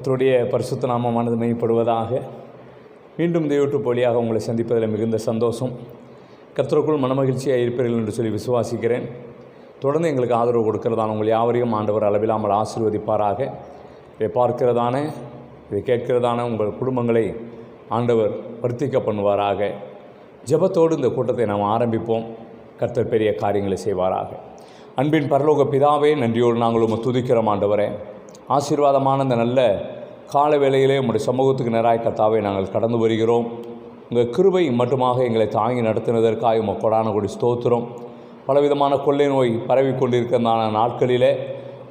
கர்த்தருடைய பரிசுத்த நாமமானது மையப்படுவதாக. மீண்டும் இந்த யூடியூப் வழியாக உங்களை சந்திப்பதில் மிகுந்த சந்தோஷம். கர்த்தருக்குள் மனமகிழ்ச்சியாக இருப்பீர்கள் என்று சொல்லி விசுவாசிக்கிறேன். தொடர்ந்து எங்களுக்கு ஆதரவு கொடுக்கிறதான உங்கள் யாவரையும் ஆண்டவர் அளவில்லாமல் ஆசீர்வதிப்பாராக. இதை பார்க்கிறதான, இதை கேட்கிறதான உங்கள் குடும்பங்களை ஆண்டவர் வர்த்திக்க பண்ணுவாராக. ஜெபத்தோடு இந்த கூட்டத்தை நாம் ஆரம்பிப்போம். கர்த்தர் பெரிய காரியங்களை செய்வாராக. அன்பின் பரலோக பிதாவே, நன்றியோடு நாங்கள் உம்மை துதிக்கிறோம் ஆண்டவரே. ஆசீர்வாதமான இந்த நல்ல கால வேளையிலே உம்முடைய சமூகத்துக்கு நேராய் கர்த்தாவே நாங்கள் கடந்து வருகிறோம். உங்கள் கிருபை மட்டுமாக எங்களை தாங்கி நடத்தினதற்காக உமக்கு கொடான கொடி ஸ்தோத்திரம். பலவிதமான கொள்ளை நோய் பரவி கொண்டிருக்கிறதான நாட்களிலே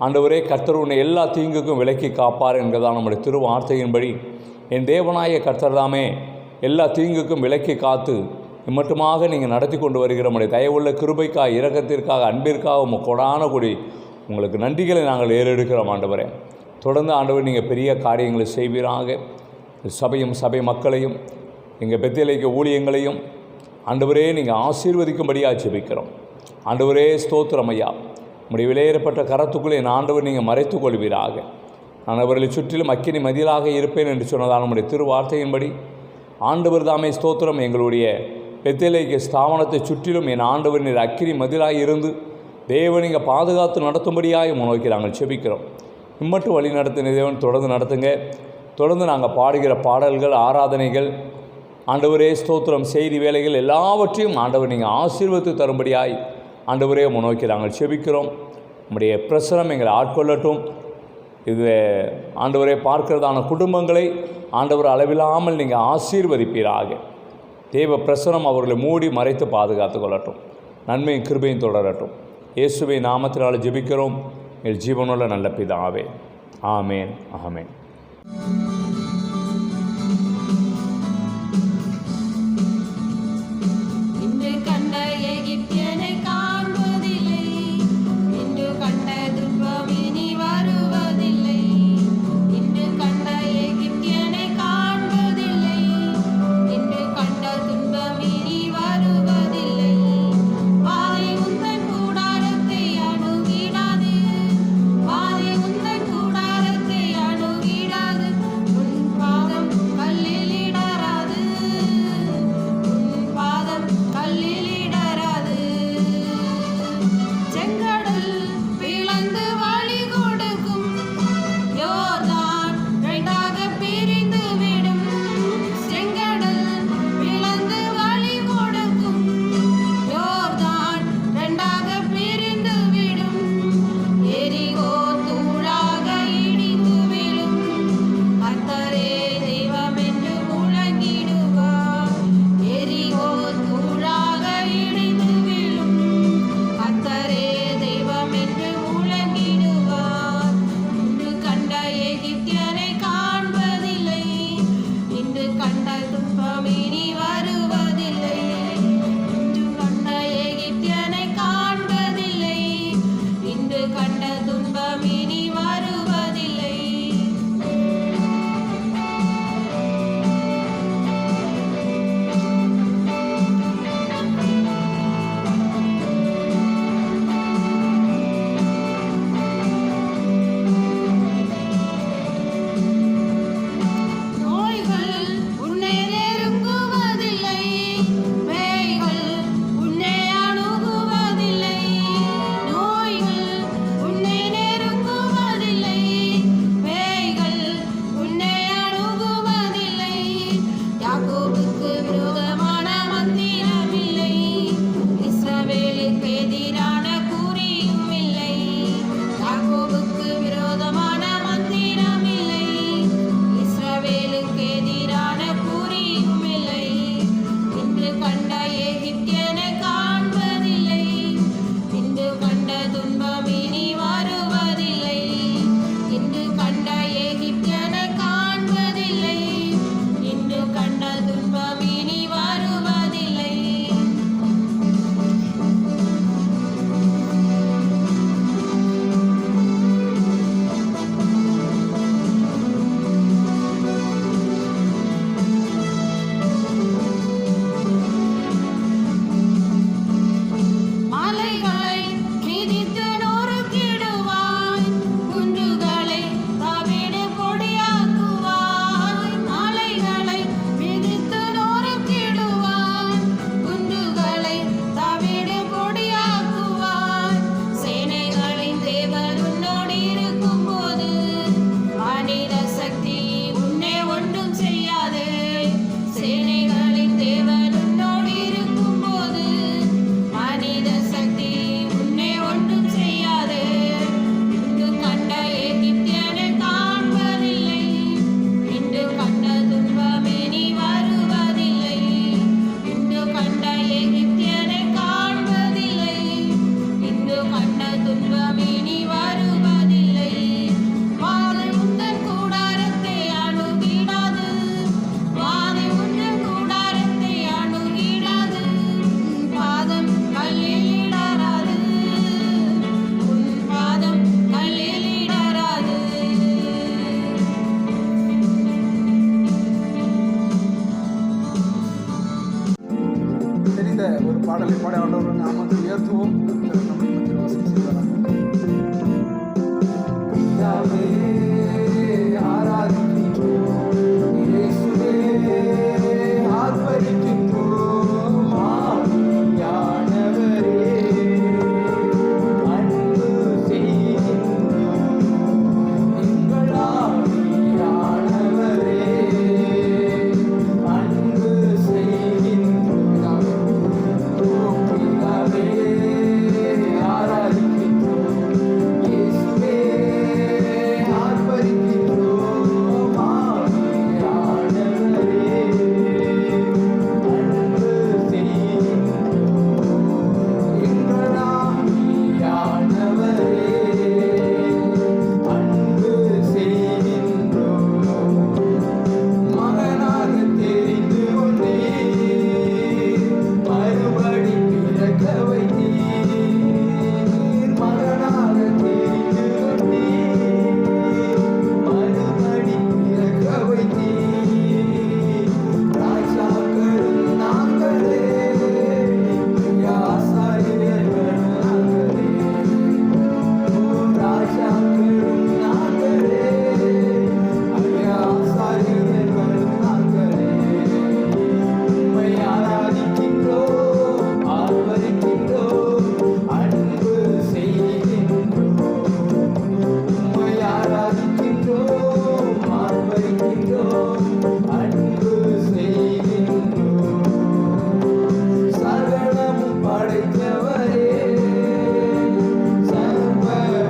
ஆண்டவரே, கர்த்தர் உன்னை எல்லா தீங்குக்கும் விலக்கி காப்பார் என்கிறதான நம்முடைய திருவார்த்தையின்படி என் தேவனாய கர்த்தர் தாமே எல்லா தீங்குக்கும் விலக்கி காத்து மட்டுமாக நீங்கள் நடத்தி கொண்டு வருகிற நம்முடைய தயவுள்ள கிருபைக்காக, இரக்கத்திற்காக, அன்பிற்காக உமக்கு கொடான கொடி உங்களுக்கு நன்றிகளை நாங்கள் ஏறெடுக்கிறோம் ஆண்டவரே. தொடர்ந்து ஆண்டவர் நீங்கள் பெரிய காரியங்களை செய்வீராக. சபையும் சபை மக்களையும் எங்கள் பெத்தேலைக்கு ஊழியங்களையும் ஆண்டவரே நீங்கள் ஆசீர்வதிக்கும்படியாக ஜெபிக்கிறோம். ஆண்டவரே ஸ்தோத்திரம் ஐயா. உம்முடைய விலையேறப்பட்ட கரத்துக்குள்ளே என் ஆண்டவர் நீங்கள் மறைத்து கொள்வீராக. நான் அவர்களை சுற்றிலும் அக்கினி மதிலாக இருப்பேன் என்று சொன்னதால் நம்முடைய திருவார்த்தையின்படி ஆண்டவர் தாமே ஸ்தோத்திரம். எங்களுடைய பெத்தேலைக்கு ஸ்தாபனத்தை சுற்றிலும் என் ஆண்டவர் நீர் அக்கினி மதிலாக இருந்து தேவன் நீங்கள் பாதுகாத்து நடத்தும்படியாக நோக்கி நாங்கள் செபிக்கிறோம். இம்மட்டும் வழி நடத்தின தேவன் தொடர்ந்து நடத்துங்க. தொடர்ந்து நாங்கள் பாடுகிற பாடல்கள், ஆராதனைகள், ஆண்டவரே ஸ்தோத்திரம், செய்தி வேலைகள் எல்லாவற்றையும் ஆண்டவர் நீங்கள் ஆசீர்வதித்து தரும்படியாய் ஆண்டவரே நோக்கி நாங்கள் செபிக்கிறோம். நம்முடைய பிரசனம் எங்களை ஆட்கொள்ளட்டும். இது ஆண்டவரே பார்க்கிறதான குடும்பங்களை ஆண்டவர் அளவில்லாமல் நீங்கள் ஆசீர்வதிப்பீராக. தேவ பிரசனம் அவர்களை மூடி மறைத்து பாதுகாத்து கொள்ளட்டும். நன்மையும் கிருபையும் தொடரட்டும். இயேசுவை நாமத்தினால் ஜெபிக்கிறோம் எங்கள் ஜீவனுள்ள நல்ல பிதாவே. ஆமேன், ஆமேன். இனி வருவதில்லை. வாதை உந்தன் கூடாரத்தை அணுகிடாது, வாதை உந்தன் கூடாரத்தை அணுகிடாது. உன் பாதம் கல்லில் இடராது, உன் பாதம் கல்லில் இடராது. தெரிந்த ஒரு பாடலை பாட ஆண்டவரை நாமத்தை உயர்த்துவோம். நம்மை மத்தியில் வாசம் செய்வாராக. பிதாவே ஆராதிக்கின்றோம், இயேசுவே ஆர்ப்பரிக்கின்றோம், ஆவியானவரே அன்பு செய்கின்றோம், எங்கள் ஆவியானவரே அன்பு செய்கின்றோம். பிதாவே ஆராதிக்கின்றோம், இயேசுவே ஆர்ப்பரிக்கின்றோம், ஆவியானவரே அன்பு செய்கின்றோம், எங்கள் ஆவியானவரே அன்பு செய்கின்றோம். மகனாக தெரிந்து கொண்டீர், மறுபடி பிறக்க வைத்தீர். மகனாக தெரிந்து கொண்டீர், மறுபடி பிறக்க வைத்தீர். ராஜாக்களும் நாங்களே, ஆசாரியர்களும் நாங்களே. ஓ ராஜாக்களும் நாங்களே, ஆசாரியர்களும் நாங்களே. உம்மை ஆராதிக்கின்றோம், ஆர்ப்பரிக்கின்றோம், அன்பு செய்கின்றோம். உம்மை ஆராதிக்கின்றோம், ஆர்ப்பரிக்கின்றோம், அன்பு செய்கின்றோம். சகலமும் படைத்தவரே, சர்வ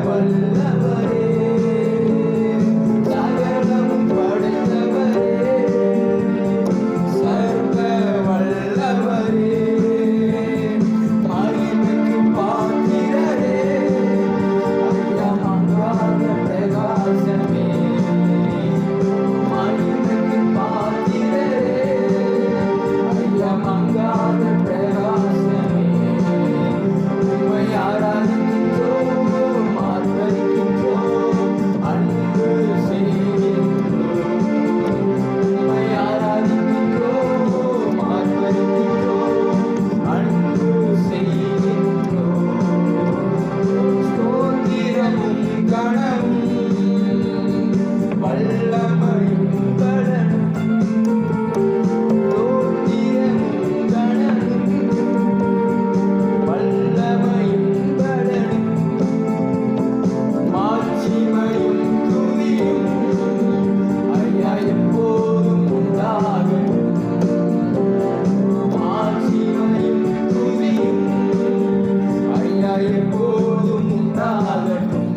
வல்லவரே, சகலமும் படைத்தவரே, சர்வ வல்லவரே, மகிமைக்கு பாத்திரரே, ஐயமங்காத பிரகாசமே, மகிமைக்கு பாத்திரரே, ஐயமங்காத பிரகாசமே. உம்மை ஆராதிக்கின்றோம், ஆர்ப்பரிக்கின்றோம், அன்பு செய்கின்றோம். உம்மை ஆராதிக்கின்றோம், ஆர்ப்பரிக்கின்றோம், அன்பு செய்கின்றோம். ஸ்தோத்திரமும் கனமும் வல்லமையும் பலனும், ஸ்தோத்திரமும் கனமும் வல்லமையும் பலனும், மாட்சிமையும் துதியும் ஐயா எப்போதும் உண்டாகட்டும். மாட்சிமையும் துதியும் ஐயா எப்போதும் உண்டாகட்டும்.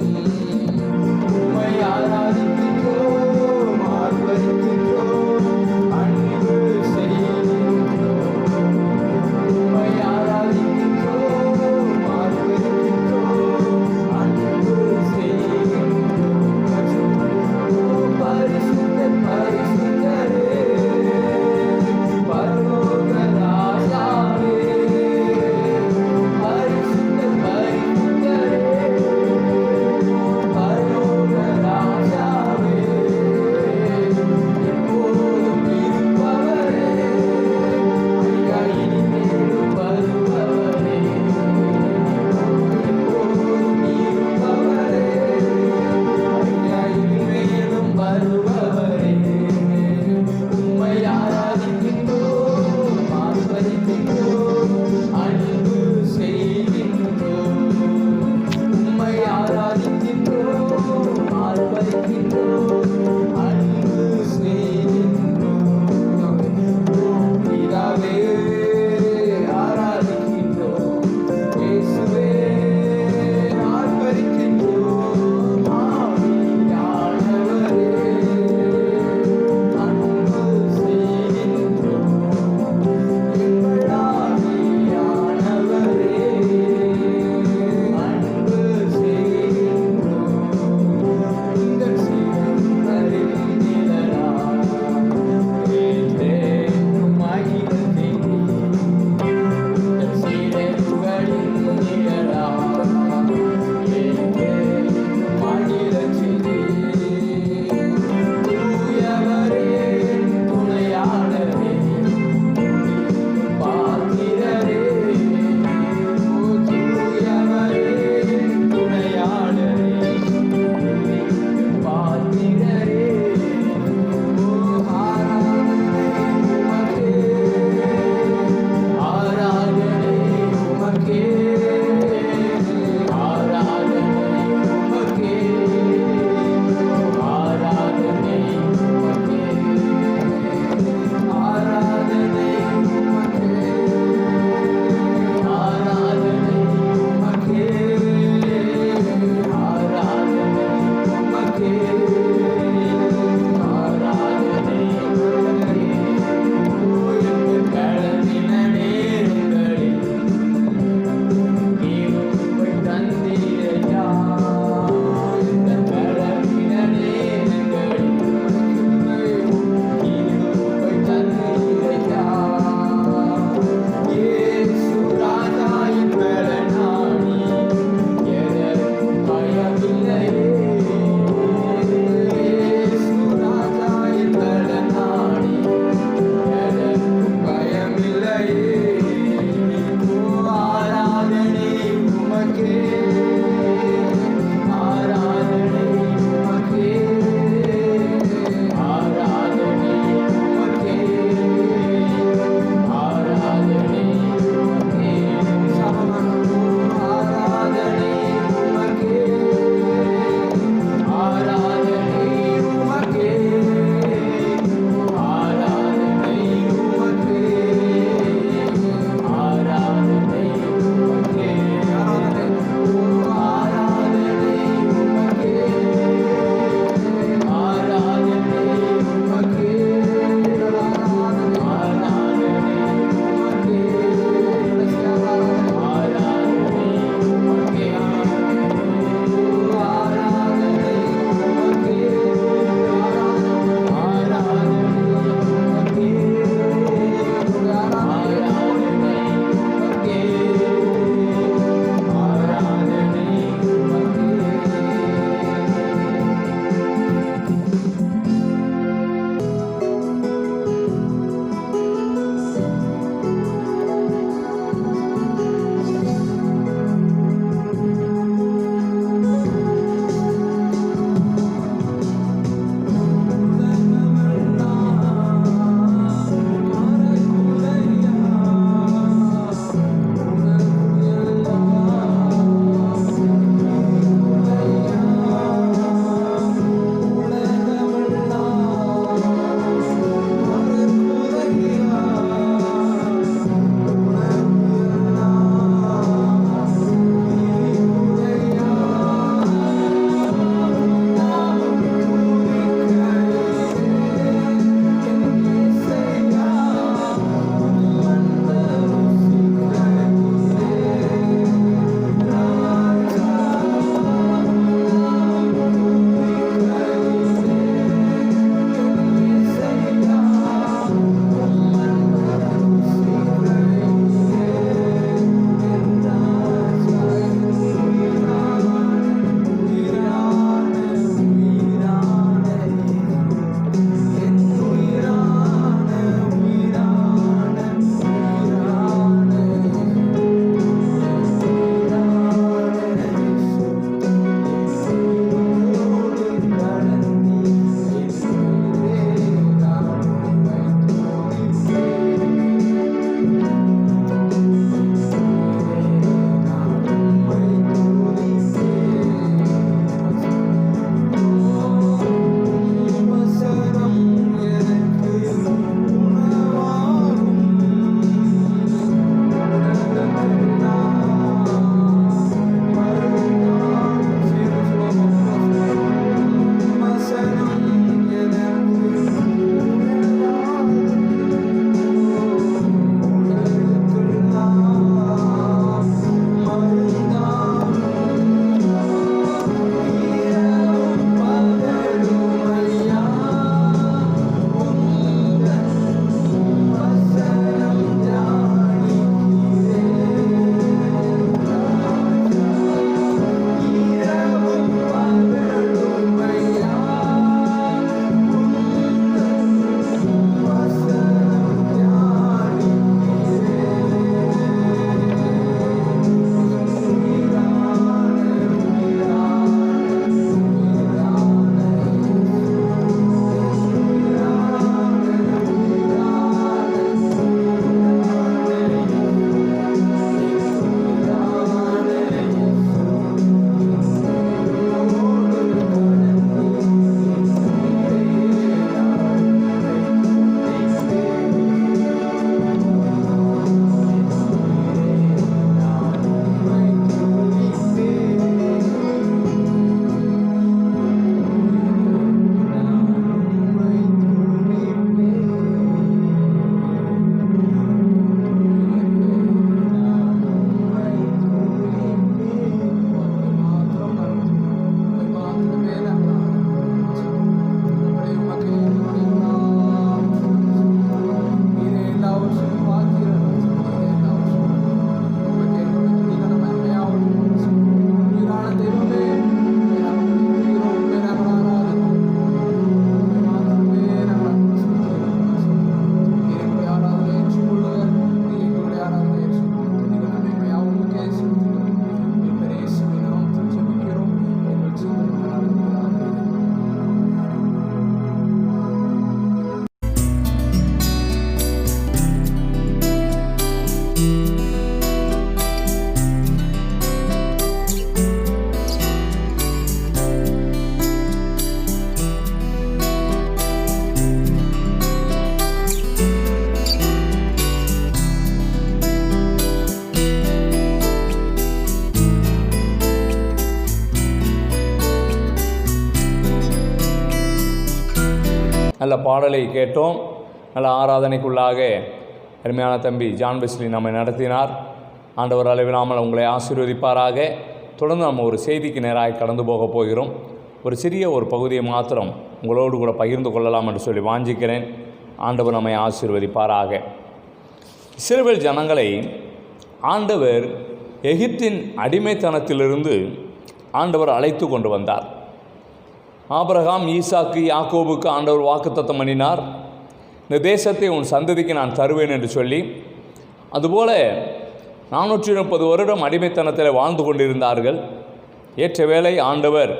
நல்ல பாடலை கேட்டோம். நல்ல ஆராதனைக்குள்ளாக அருமையான தம்பி ஜான் வெஸ்லி நம்மை நடத்தினார். ஆண்டவர் அளவிலாமல் உங்களை ஆசீர்வதிப்பாராக. தொடர்ந்து நம்ம ஒரு செய்திக்கு நேராக கடந்து போக போகிறோம். ஒரு சிறிய ஒரு பகுதியை மாத்திரம் உங்களோடு கூட பகிர்ந்து கொள்ளலாம் என்று சொல்லி வாஞ்சிக்கிறேன். ஆண்டவர் நம்மை ஆசீர்வதிப்பாராக. இஸ்ரவேல் ஜனங்களை ஆண்டவர் எகிப்தின் அடிமைத்தனத்திலிருந்து ஆண்டவர் அழைத்து கொண்டு வந்தார். ஆபிரகாம், ஈசாக்கு, யாக்கோபுக்கு ஆண்டவர் வாக்குத்தத்தம் பண்ணினார், இந்த தேசத்தை உன் சந்ததிக்கு நான் தருவேன் என்று சொல்லி. அதுபோல 430 வருடம் அடிமைத்தனத்தில் வாழ்ந்து கொண்டிருந்தார்கள். ஏற்ற வேளை ஆண்டவர்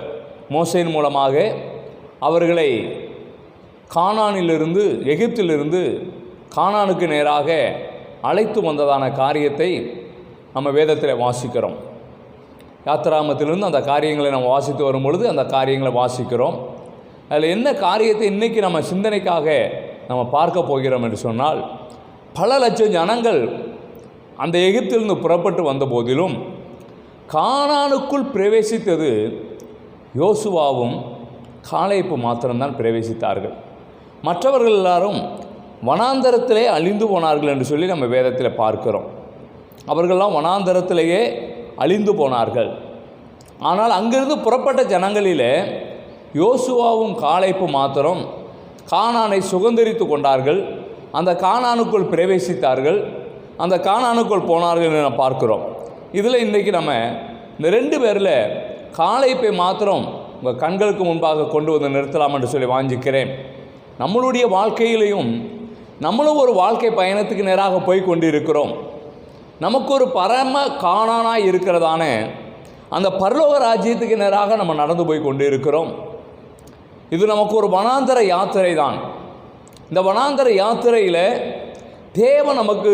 மோசேயின் மூலமாக அவர்களை கானானிலிருந்து, எகிப்திலிருந்து கானானுக்கு நேராக அழைத்து வந்ததான காரியத்தை நம்ம வேதத்தில் வாசிக்கிறோம். யாத்திராமத்திலிருந்து அந்த காரியங்களை நம்ம வாசித்து வரும் பொழுது அந்த காரியங்களை வாசிக்கிறோம். அதில் என்ன காரியத்தை இன்றைக்கி நம்ம சிந்தனைக்காக நம்ம பார்க்க போகிறோம் என்று சொன்னால், பல லட்சம் ஜனங்கள் அந்த எகிப்திலிருந்து புறப்பட்டு வந்த போதிலும் கானானுக்குள் பிரவேசித்தது யோசுவாவும் காலேப்பு மாத்திரம்தான் பிரவேசித்தார்கள். மற்றவர்கள் எல்லாரும் வனாந்தரத்திலே அழிந்து போனார்கள் என்று சொல்லி நம்ம வேதத்தில் பார்க்கிறோம். அவர்களெல்லாம் வனாந்தரத்திலேயே அழிந்து போனார்கள். ஆனால் அங்கிருந்து புறப்பட்ட ஜனங்களிலே யோசுவாவும் காலேப்பு மாத்திரம் கானானை சுதந்தரித்து கொண்டார்கள். அந்த கானானுக்குள் பிரவேசித்தார்கள், அந்த கானானுக்குள் போனார்கள் என்று நம்ம பார்க்கிறோம். இதில் இன்றைக்கி நம்ம இந்த 2 பேரில் காலேப்பை மாத்திரம் உங்கள் கண்களுக்கு முன்பாக கொண்டு வந்து நிறுத்தலாம் என்று சொல்லி வாஞ்சிக்கிறேன். நம்மளுடைய வாழ்க்கையிலையும் நம்மளும் ஒரு வாழ்க்கை பயணத்துக்கு நேராக போய் கொண்டு இருக்கிறோம். நமக்கு ஒரு பரம கானானாய் இருக்கிறதான அந்த பரலோக ராஜ்யத்துக்கு நேராக நம்ம நடந்து போய் கொண்டு இருக்கிறோம். இது நமக்கு ஒரு வனாந்தர யாத்திரை தான். இந்த வனாந்தர யாத்திரையில் தேவன் நமக்கு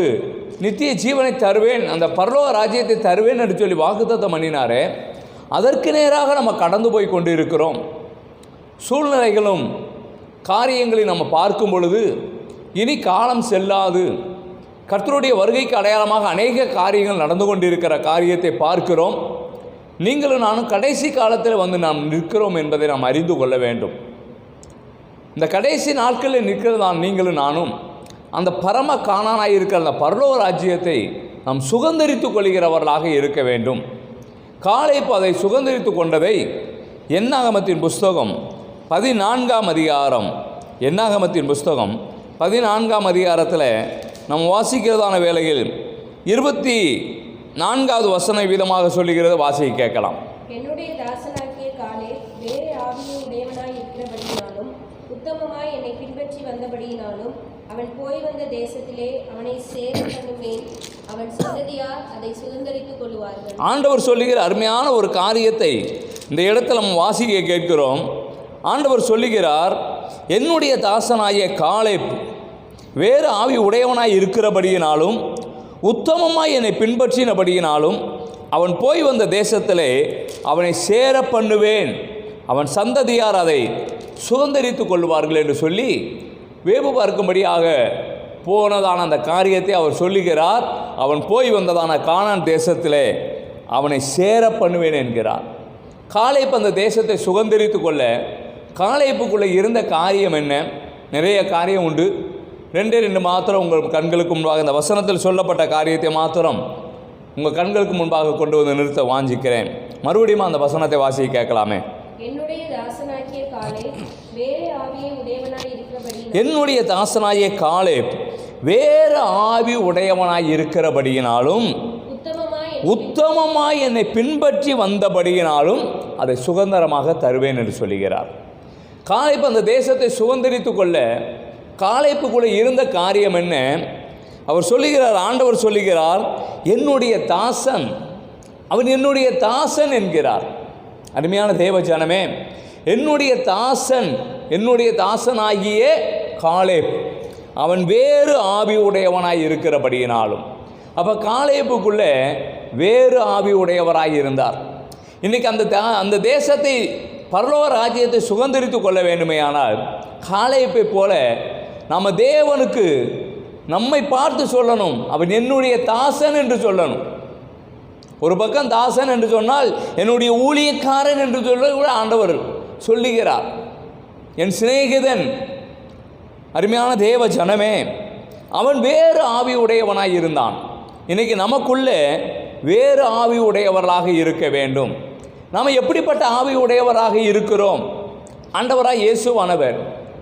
நித்திய ஜீவனை தருவேன், அந்த பரலோக ராஜ்யத்தை தருவேன் என்று சொல்லி வாக்குத்தத்தம் பண்ணினாரே, அதற்கு நேராக நம்ம கடந்து போய் கொண்டு இருக்கிறோம். சூழ்நிலைகளும் காரியங்களையும் நம்ம பார்க்கும் பொழுது இனி காலம் செல்லாது, கர்த்தருடைய வருகைக்கு அடையாளமாக அநேக காரியங்கள் நடந்து கொண்டிருக்கிற காரியத்தை பார்க்கிறோம். நீங்களும் நானும் கடைசி காலத்தில் வந்து நாம் நிற்கிறோம் என்பதை நாம் அறிந்து கொள்ள வேண்டும். இந்த கடைசி நாட்களில் நிற்கிறதான் நீங்களும் நானும் அந்த பரம கானானாய் இருக்கிற அந்த பரலோக ராஜ்யத்தை நாம் சுதந்தரித்து கொள்கிறவர்களாக இருக்க வேண்டும். காலேப்பு அதை சுதந்தரித்து கொண்டதை என்னாகமத்தின் புஸ்தகம் 14ஆம் அதிகாரம், என்னாகமத்தின் புஸ்தகம் 14ஆம் அதிகாரத்தில் நம்ம வாசிக்கிறதான வேளையில் 24வது வசன விதமாக சொல்லுகிறது. வாசிக்க கேட்கலாம். என்னுடைய தாசனாகிய காலேப் வேறு ஆவியை உடையவனாய் இருக்கிறபடியினாலும் உத்தமமாய் என்னை பின்பற்றி வந்தபடியினாலும் அவன் போய் வந்த தேசத்திலே அவனை சேர பண்ணுவேன், அவன் சந்ததியார் அதை சுதந்தரித்துக் கொள்வார்கள். ஆண்டவர் சொல்லுகிற அருமையான ஒரு காரியத்தை இந்த இடத்துல நம்ம வாசிக்க கேட்கிறோம். ஆண்டவர் சொல்லுகிறார், என்னுடைய தாசனாகிய காலேப் வேறு ஆவி உடையவனாய் இருக்கிறபடியினாலும் உத்தமமாய் என்னை பின்பற்றினபடியினாலும் அவன் போய் வந்த தேசத்திலே அவனை சேர பண்ணுவேன், அவன் சந்ததியார் அதை சுதந்தரித்து கொள்வார்கள் என்று சொல்லி வேவு பார்க்கும்படியாக போனதான அந்த காரியத்தை அவர் சொல்லுகிறார். அவன் போய் வந்ததான கானான் தேசத்திலே அவனை சேர பண்ணுவேன் என்கிறார். காலேப்பு அந்த தேசத்தை சுதந்தரித்து கொள்ள காலேப்புக்குள்ளே இருந்த காரியம் என்ன? நிறைய காரியம் உண்டு. 2 மாத்திரம் உங்கள் கண்களுக்கு முன்பாக இந்த வசனத்தில் சொல்லப்பட்ட காரியத்தை மாத்திரம் உங்கள் கண்களுக்கு முன்பாக கொண்டு வந்து நிறுத்த வாஞ்சிக்கிறேன். மறுபடியும் அந்த வசனத்தை வாசிக்க கேட்கலாமே. என்னுடைய தாசனாகிய காலேப் வேறு ஆவியை உடையவனாய் இருக்கிறபடியினாலும், என்னுடைய தாசனாகிய காலேப் வேறு ஆவி உடையவனாய் இருக்கிறபடியினாலும் உத்தமமாய் என்னை பின்பற்றி வந்தபடியினாலும் அதை சுதந்திரமாக தருவேன் என்று சொல்லுகிறார். காலேப் அந்த தேசத்தை சுதந்திரித்து கொள்ள காலேப்புக்குள்ளே இருந்த காரியம் என்ன? அவர் சொல்லுகிறார், ஆண்டவர் சொல்லுகிறார், என்னுடைய தாசன், அவன் என்னுடைய தாசன் என்கிறார். அருமையான தேவ ஜனமே, என்னுடைய தாசன், என்னுடைய தாசனாகிய காலேப் அவன் வேறு ஆவி உடையவனாய் இருக்கிறபடியினாலும். அப்போ காலேப்புக்குள்ளே வேறு ஆவி உடையவராய் இருந்தார். இன்றைக்கி அந்த தேசத்தை பரலோக ராஜ்யத்தை சுதந்தரித்து கொள்ள வேண்டுமேயானால் காலேப்பை போல நம்ம தேவனுக்கு நம்மை பார்த்து சொல்லணும், அவன் என்னுடைய தாசன் என்று சொல்லணும். ஒரு பக்கம் தாசன் என்று சொன்னால் என்னுடைய ஊழியக்காரன் என்று சொல்ல கூட ஆண்டவர் சொல்லுகிறார். என் சிநேகிதன், அருமையான தேவ ஜனமே, அவன் வேறு ஆவி உடையவனாய் இருந்தான். இன்றைக்கி நமக்குள்ளே வேறு ஆவி உடையவர்களாக இருக்க வேண்டும். நாம் எப்படிப்பட்ட ஆவி உடையவராக இருக்கிறோம்? ஆண்டவராய் இயேசுவானவர்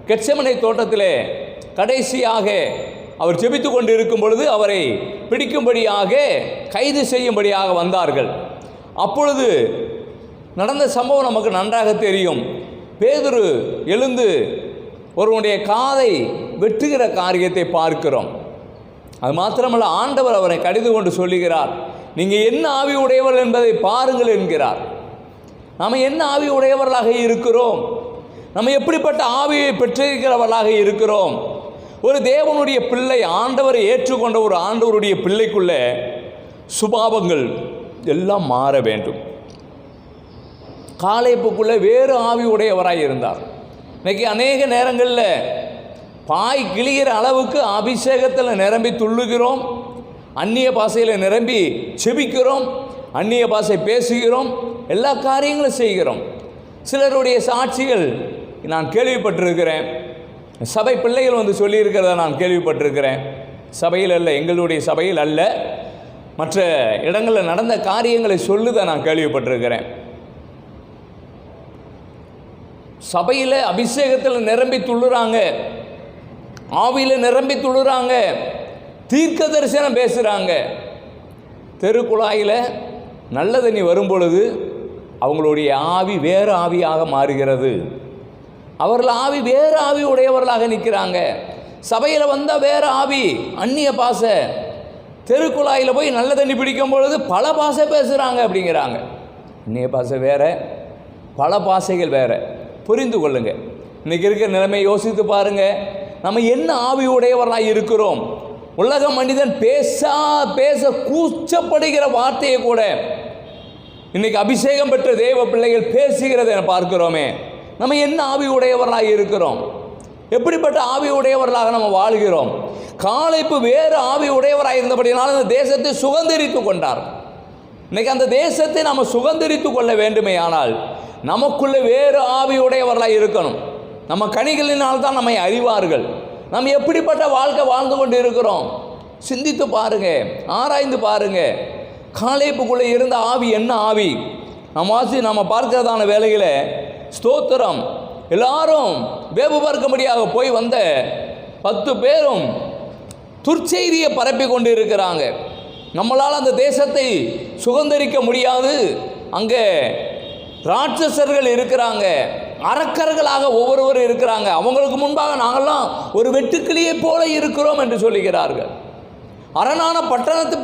கெத்செமனே தோட்டத்திலே கடைசியாக அவர் ஜெபித்து கொண்டு இருக்கும் பொழுது அவரை பிடிக்கும்படியாக, கைது செய்யும்படியாக வந்தார்கள். அப்பொழுது நடந்த சம்பவம் நமக்கு நன்றாக தெரியும். பேதுரு எழுந்து ஒருவனுடைய காதை வெட்டுகிற காரியத்தை பார்க்கிறோம். அது மாத்திரமல்ல, ஆண்டவர் அவரை கடிந்து கொண்டு சொல்லுகிறார், நீங்கள் என்ன ஆவி உடையவர்கள் என்பதை பாருங்கள் என்கிறார். நாம் என்ன ஆவி உடையவர்களாக இருக்கிறோம்? நம்ம எப்படிப்பட்ட ஆவியை பெற்றிருக்கிறவர்களாக இருக்கிறோம்? ஒரு தேவனுடைய பிள்ளை, ஆண்டவரை ஏற்றுக்கொண்ட ஒரு ஆண்டவருடைய பிள்ளைக்குள்ளே சுபாவங்கள் எல்லாம் மாற வேண்டும். காலேப்புக்குள்ளே வேறு ஆவி உடையவராக இருந்தார். இன்றைக்கி அநேக நேரங்களில் பாய் கிழிகிற அளவுக்கு அபிஷேகத்தில் நிரம்பி துள்ளுகிறோம், அந்நிய பாஷையில் நிரம்பி செபிக்கிறோம், அந்நிய பாஷை பேசுகிறோம், எல்லா காரியங்களும் செய்கிறோம். சிலருடைய சாட்சிகள் நான் கேள்விப்பட்டிருக்கிறேன். சபை பிள்ளைகள் வந்து சொல்லியிருக்கிறத நான் கேள்விப்பட்டிருக்கிறேன். சபையில் அல்ல, எங்களுடைய சபையில் அல்ல, மற்ற இடங்களில் நடந்த காரியங்களை சொல்லுதை நான் கேள்விப்பட்டிருக்கிறேன். சபையில் அபிஷேகத்தில் நிரம்பி துள்ளுறாங்க, ஆவியில் நிரம்பி துள்ளுறாங்க, தீர்க்க தரிசனம் பேசுகிறாங்க. தெருக்குழாயில் நல்ல தண்ணி வரும்பொழுது அவங்களுடைய ஆவி வேறு ஆவியாக மாறுகிறது. அவர்கள் ஆவி வேறு ஆவி உடையவர்களாக நிற்கிறாங்க. சபையில் வந்தால் வேறு ஆவி, அந்நிய பாஷை. தெருக்குழாயில் போய் நல்ல தண்ணி பிடிக்கும் பொழுது பல பாஷை பேசுகிறாங்க அப்படிங்கிறாங்க. அந்நிய பாஷை வேறு, பல பாஷைகள் வேறு. புரிந்து கொள்ளுங்க. இன்றைக்கி இருக்கிற நிலைமை யோசித்து பாருங்கள். நம்ம என்ன ஆவி உடையவர்களாக இருக்கிறோம்? உலக மனிதன் பேச கூச்சப்படுகிற வார்த்தையை கூட இன்றைக்கி அபிஷேகம் பெற்ற தேவ பிள்ளைகள் பேசுகிறதை பார்க்கிறோமே. நம்ம என்ன ஆவி உடையவர்களாக இருக்கிறோம்? எப்படிப்பட்ட ஆவி உடையவர்களாக நம்ம வாழ்கிறோம்? காலேப்பு வேறு ஆவி உடையவராக இருந்தபடினால அந்த தேசத்தை சுதந்தரித்து கொண்டார். இன்றைக்கி அந்த தேசத்தை நம்ம சுதந்தரித்து கொள்ள வேண்டுமே ஆனால் நமக்குள்ளே வேறு ஆவி உடையவர்களாக இருக்கணும். நம்ம கனிகளினால்தான் நம்மை அறிவார்கள். நம்ம எப்படிப்பட்ட வாழ்க்கை வாழ்ந்து கொண்டு இருக்கிறோம்? சிந்தித்து பாருங்க, ஆராய்ந்து பாருங்க. காலேப்புக்குள்ளே இருந்த ஆவி என்ன ஆவி? நம்ம பார்க்கிறதான வேலையில் ஸ்தோத்திரம், எல்லாரும் வேவு பார்க்கும்படியாக போய் வந்த 10 பேரும் துர்ச்செய்தியை பரப்பி கொண்டு இருக்கிறாங்க. நம்மளால் அந்த தேசத்தை சுதந்தரிக்க முடியாது, அங்கே ராட்சசர்கள் இருக்கிறாங்க, அரக்கர்களாக ஒவ்வொருவரும் இருக்கிறாங்க, அவங்களுக்கு முன்பாக நாங்கள்லாம் ஒரு வெட்டுக்கிளியை போல இருக்கிறோம் என்று சொல்லுகிறார்கள். அரணான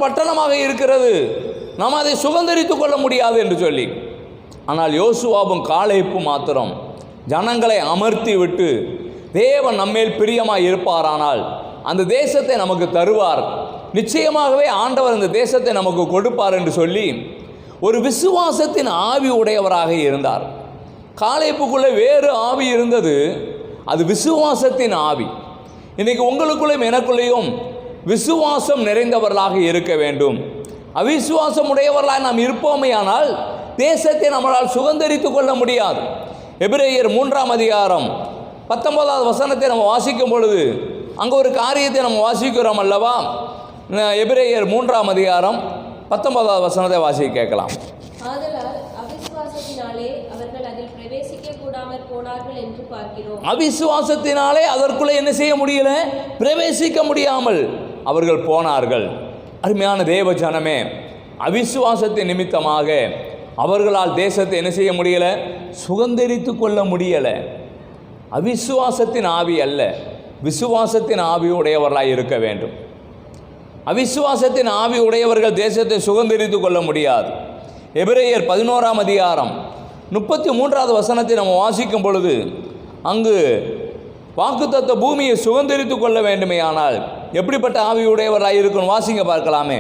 பட்டணமாக இருக்கிறது, நாம் அதை சுதந்தரித்து கொள்ள முடியாது என்று சொல்லி. ஆனால் யோசுவாவும் காலேப்பும் மாத்திரம் ஜனங்களை அமர்த்தி விட்டு, தேவன் நம்மேல் பிரியமாக இருப்பாரானால் அந்த தேசத்தை நமக்கு தருவார், நிச்சயமாகவே ஆண்டவர் அந்த தேசத்தை நமக்கு கொடுப்பார் என்று சொல்லி ஒரு விசுவாசத்தின் ஆவி உடையவராக இருந்தார். காலேப்புக்குள்ளே வேறு ஆவி இருந்தது, அது விசுவாசத்தின் ஆவி. இன்றைக்கி உங்களுக்குள்ளேயும் எனக்குள்ளேயும் விசுவாசம் நிறைந்தவர்களாக இருக்க வேண்டும். அவிசுவாசம் உடையவர்களாக நாம் இருப்போமேயானால் தேசத்தை நம்மளால் சுதந்தரித்து கொள்ள முடியாது. எபிரேயர் 3ஆம் அதிகாரம் 19வது வசனத்தை நம்ம வாசிக்கும் பொழுது அங்கே ஒரு காரியத்தை நம்ம வாசிக்கிறோம் அல்லவா? எபிரேயர் 3ஆம் அதிகாரம் 19வது வசனத்தை வாசிக்க கேட்கலாம். ஆதலால் அவிசுவாசத்தினாலே அவர்கள் அதில் பிரவேசிக்க கூடாமற் போனார்கள் என்று பார்க்கிறோம். அவிசுவாசத்தினாலே அதற்குள்ளே என்ன செய்ய முடியல? பிரவேசிக்க முடியாமல் அவர்கள் போனார்கள். அருமையான தேவ ஜனமே, அவிசுவாசத்தின் நிமித்தமாக அவர்களால் தேசத்தை என்ன செய்ய முடியலை? சுதந்தரித்து கொள்ள முடியலை. அவிசுவாசத்தின் ஆவி அல்ல, விசுவாசத்தின் ஆவி உடையவர்களாக இருக்க வேண்டும். அவிசுவாசத்தின் ஆவி உடையவர்கள் தேசத்தை சுதந்தரித்து கொள்ள முடியாது. எபிரேயர் 11ஆம் அதிகாரம் 33வது வசனத்தை நம்ம வாசிக்கும் பொழுது அங்கு வாக்குத்தத்த பூமியை சுதந்தரித்து கொள்ள வேண்டுமே ஆனால் எப்படிப்பட்ட ஆவி உடையவர்களாக இருக்கணும்? வாசிங்க பார்க்கலாமே.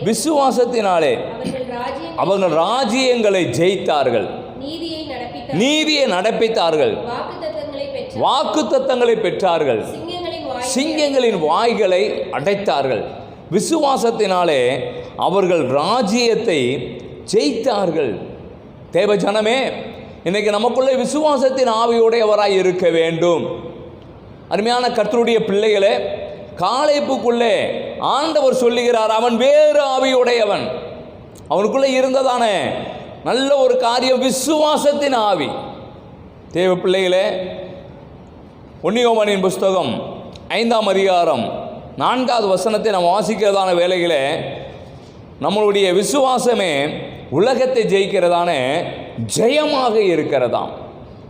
விசுவாசத்தினாலே அவர்கள் ராஜ்யங்களை ஜெயித்தார்கள், நீதியை நடப்பித்தார்கள், வாக்குத்தத்தங்களை பெற்றார்கள், சிங்கங்களின் வாய்களை அடைத்தார்கள். விசுவாசத்தினாலே அவர்கள் ராஜ்யத்தை ஜெயித்தார்கள். தேவ ஜனமே, இன்றைக்கி நமக்குள்ளே விசுவாசத்தின் ஆவியுடையவராய் இருக்க வேண்டும். அருமையான கர்த்தருடைய பிள்ளைகளே, காலேப்புக்குள்ளே ஆண்டவர் சொல்லுகிறார், அவன் வேறு ஆவியுடையவன். அவனுக்குள்ளே இருந்ததான நல்ல ஒரு காரியம் விசுவாசத்தின் ஆவி. தேவ பிள்ளைகளே, 1 யோவானின் புஸ்தகம் 5ஆம் அதிகாரம் 4வது வசனத்தை நாம் வாசிக்கிறதான வேளையிலே, நம்மளுடைய விசுவாசமே உலகத்தை ஜெயிக்கிறதான ஜெயமாக இருக்கிறதாம்.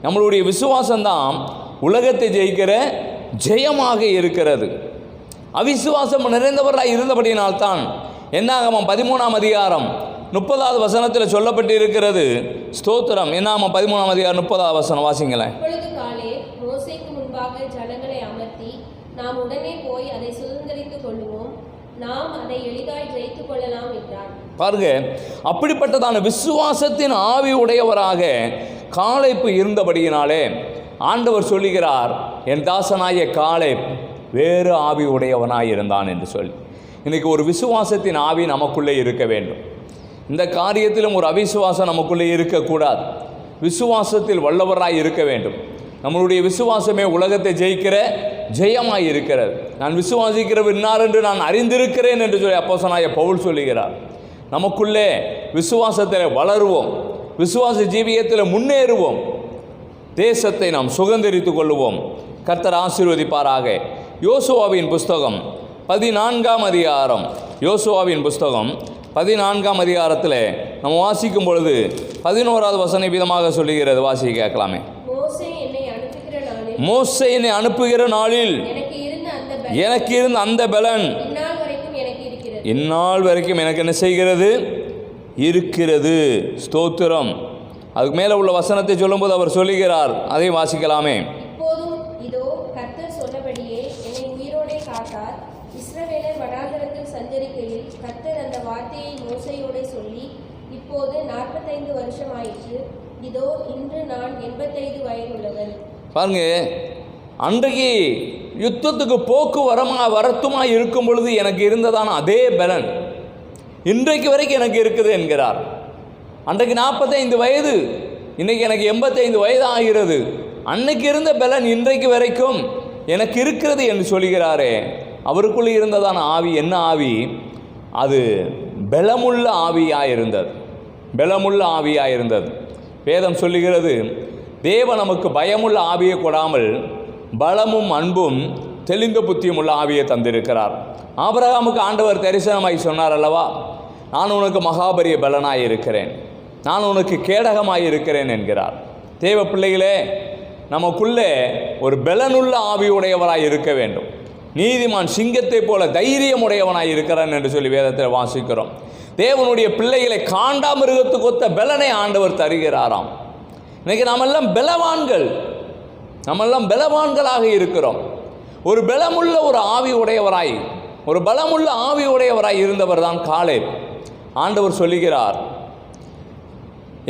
நம்மளுடைய விசுவாசம்தான் உலகத்தை ஜெயிக்கிற ஜெயமாக இருக்கிறது. அவிசுவாசம் நிறைந்தவராக இருந்தபடியினால்தான் என்னாகமம் 13ஆம் அதிகாரம் 30வது வசனத்தில் சொல்லப்பட்டு இருக்கிறது. ஸ்தோத்திரம். என்னாகமம் 13ஆம் அதிகாரம் 30வது வசனம் வாசிங்களேன். அப்பொழுது காலே மோசேக்கு முன்பாக ஜனங்களை அமர்த்தி, நாம் உடனே போய் அதை சுதந்தரித்துக் கொள்ளுவோம், நாம் அதை எளிதாய் ஜெயித்துக் கொள்ளலாம் என்றான். பாருங்க, அப்படிப்பட்டதான விசுவாசத்தின் ஆவி உடையவராக காலேப்பு இருந்தபடியினாலே ஆண்டவர் சொல்லுகிறார், என் தாசனாய காலேப் வேறு ஆவி உடையவனாய் இருந்தான் என்று சொல்லி. இன்றைக்கி ஒரு விசுவாசத்தின் ஆவி நமக்குள்ளே இருக்க வேண்டும். இந்த காரியத்திலும் ஒரு அவிசுவாசம் நமக்குள்ளே இருக்கக்கூடாது. விசுவாசத்தில் வல்லவராய் இருக்க வேண்டும். நம்மளுடைய விசுவாசமே உலகத்தை ஜெயிக்கிற ஜெயமாய் இருக்கிறது. நான் விசுவாசிக்கிறவர் இன்னார் என்று நான் அறிந்திருக்கிறேன் என்று சொல்லி அப்போஸ்தலனாகிய பவுல் சொல்லுகிறார். நமக்குள்ளே விசுவாசத்தில் வளருவோம், விசுவாச ஜீவியத்தில் முன்னேறுவோம், தேசத்தை நாம் சுதந்தரித்துக் கொள்ளுவோம். கர்த்தர் ஆசீர்வதிப்பாராக. யோசுவாவின் புஸ்தகம் 14ஆம் அதிகாரம், யோசுவாவின் புஸ்தகம் 14ஆம் அதிகாரத்தில் நம்ம வாசிக்கும் பொழுது 11வது வசனம் விதமாக சொல்லுகிறது. வாசி கேட்கலாமே. மோசே என்னை அனுப்புகிற நாளில் எனக்கு இருந்த அந்த பலன் இந்நாள் வரைக்கும் எனக்கு என்ன செய்கிறது? இருக்கிறது. ஸ்தோத்திரம். அதுக்கு மேலே உள்ள வசனத்தை சொல்லும்போது அவர் சொல்லுகிறார், அதை வாசிக்கலாமே. இப்போதும் இதோ கர்த்தர் சொன்னபடியே என்னை உயிரோடே காத்தார். இஸ்ரவேலர் வனாந்தரத்தில் சஞ்சரிக்கையில் கர்த்தர் அந்த வார்த்தையை மோசேயோடே சொல்லி, இப்போது 45 வருஷம் ஆயிற்று. இதோ இன்று நான் 85 வயதுள்ளவன். பாருங்க, அன்றைக்கு யுத்தத்துக்கு போக்கு வரத்துமா இருக்கும் பொழுது எனக்கு இருந்ததான அதே பலன் இன்றைக்கு வரைக்கும் எனக்கு இருக்குது என்கிறார். அன்றைக்கு 45 வயது, இன்றைக்கு எனக்கு 85 வயது ஆகிறது. அன்னைக்கு இருந்த பலன் இன்றைக்கு வரைக்கும் எனக்கு இருக்கிறது என்று சொல்கிறாரே. அவருக்குள்ளே இருந்ததான ஆவி என்ன ஆவி? அது பலமுள்ள ஆவியாக இருந்தது. பலமுள்ள ஆவியாக இருந்தது. வேதம் சொல்லுகிறது, தேவன் நமக்கு பயமுள்ள ஆவியை கொடாமல் பலமும் அன்பும் தெளிந்த புத்தியும் உள்ள ஆவியை தந்திருக்கிறார். ஆபிரகாமுக்கு ஆண்டவர் தரிசனமாய் சொன்னார் அல்லவா, நான் உனக்கு மகாபரிய பலனாய் இருக்கிறேன், நான் உனக்கு கேடகமாய் இருக்கிறேன் என்கிறார். தேவ பிள்ளைகளே, நமக்குள்ளே ஒரு பலனுள்ள ஆவியுடையவராய் இருக்க வேண்டும். நீதிமான் சிங்கத்தை போல தைரியமுடையவனாய் இருக்கிறான் என்று சொல்லி வேதத்தில் வாசிக்கிறோம். தேவனுடைய பிள்ளைகளை காண்டாமிருகத்துக்கு ஒத்த பலனை ஆண்டவர் தருகிறாராம். இன்னைக்கு நாமெல்லாம் பலவான்கள், நம்மெல்லாம் பலவான்களாக இருக்கிறோம். ஒரு பலமுள்ள ஒரு ஆவி உடையவராய், ஒரு பலமுள்ள ஆவி உடையவராய் இருந்தவர் தான் காலேப். ஆண்டவர் சொல்லுகிறார்,